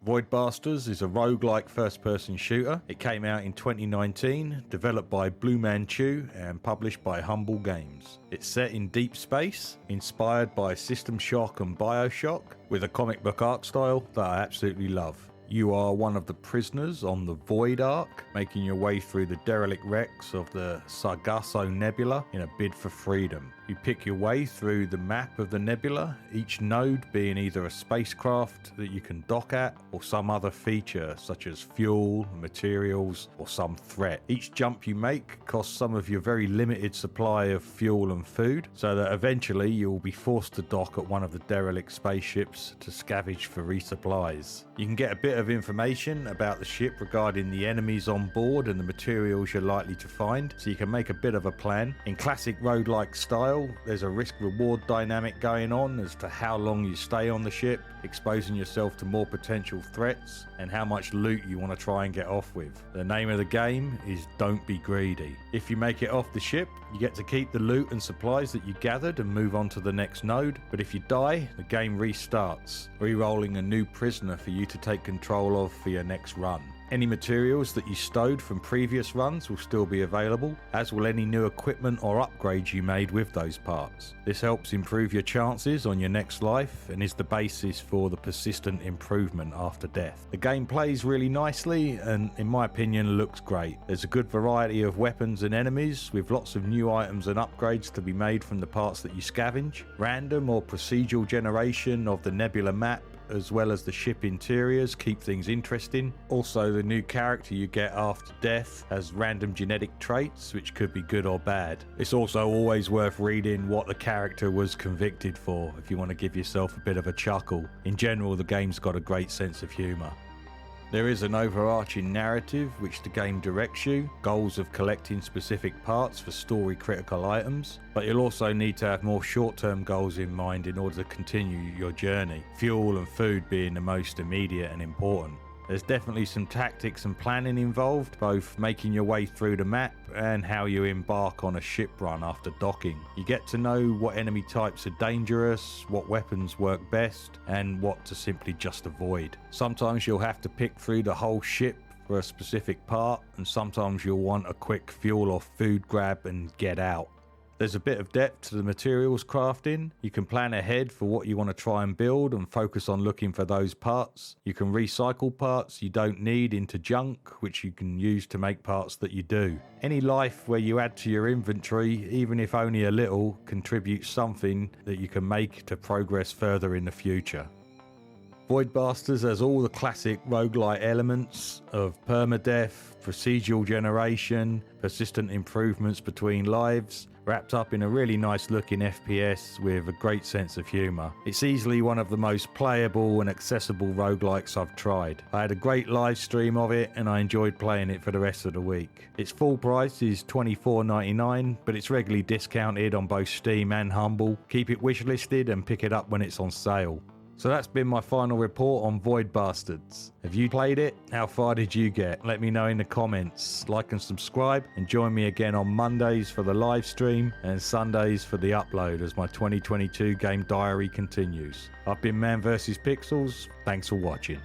Void Basterds is a roguelike first-person shooter. It came out in 2019, developed by Blue Manchu and published by Humble Games. It's set in deep space, inspired by System Shock and Bioshock, with a comic book art style that I absolutely love. You are one of the prisoners on the Void Ark, making your way through the derelict wrecks of the Sargasso Nebula in a bid for freedom. You pick your way through the map of the nebula, each node being either a spacecraft that you can dock at or some other feature such as fuel, materials, or some threat. Each jump you make costs some of your very limited supply of fuel and food, so that eventually you will be forced to dock at one of the derelict spaceships to scavenge for resupplies. You can get a bit of information about the ship regarding the enemies on board and the materials you're likely to find, so you can make a bit of a plan. In classic roguelike style, there's a risk-reward dynamic going on as to how long you stay on the ship, exposing yourself to more potential threats, and how much loot you want to try and get off with. The name of the game is Don't Be Greedy. If you make it off the ship, you get to keep the loot and supplies that you gathered and move on to the next node, but if you die, the game restarts, re-rolling a new prisoner for you to take control of for your next run. Any materials that you stowed from previous runs will still be available, as will any new equipment or upgrades you made with those parts. This helps improve your chances on your next life and is the basis for the persistent improvement after death. The game plays really nicely and, in my opinion, looks great. There's a good variety of weapons and enemies, with lots of new items and upgrades to be made from the parts that you scavenge. Random or procedural generation of the nebula map, as well as the ship interiors, keep things interesting. Also, the new character you get after death has random genetic traits, which could be good or bad. It's also always worth reading what the character was convicted for if you want to give yourself a bit of a chuckle. In general, the game's got a great sense of humour. There is an overarching narrative which the game directs you, goals of collecting specific parts for story critical items, but you'll also need to have more short-term goals in mind in order to continue your journey, fuel and food being the most immediate and important. There's definitely some tactics and planning involved, both making your way through the map and how you embark on a ship run after docking. You get to know what enemy types are dangerous, what weapons work best, and what to simply just avoid. Sometimes you'll have to pick through the whole ship for a specific part, and sometimes you'll want a quick fuel or food grab and get out. There's a bit of depth to the materials crafting. You can plan ahead for what you want to try and build and focus on looking for those parts. You can recycle parts you don't need into junk, which you can use to make parts that you do. Any life where you add to your inventory, even if only a little, contributes something that you can make to progress further in the future. Void Basterds has all the classic roguelite elements of permadeath, procedural generation, persistent improvements between lives, wrapped up in a really nice looking FPS with a great sense of humour. It's easily one of the most playable and accessible roguelikes I've tried. I had a great live stream of it and I enjoyed playing it for the rest of the week. Its full price is $24.99, but it's regularly discounted on both Steam and Humble. Keep it wishlisted and pick it up when it's on sale. So that's been my final report on Void Basterds. Have you played it? How far did you get? Let me know in the comments. Like and subscribe, and join me again on Mondays for the live stream and Sundays for the upload as my 2022 game diary continues. I've been Man vs Pixels. Thanks for watching.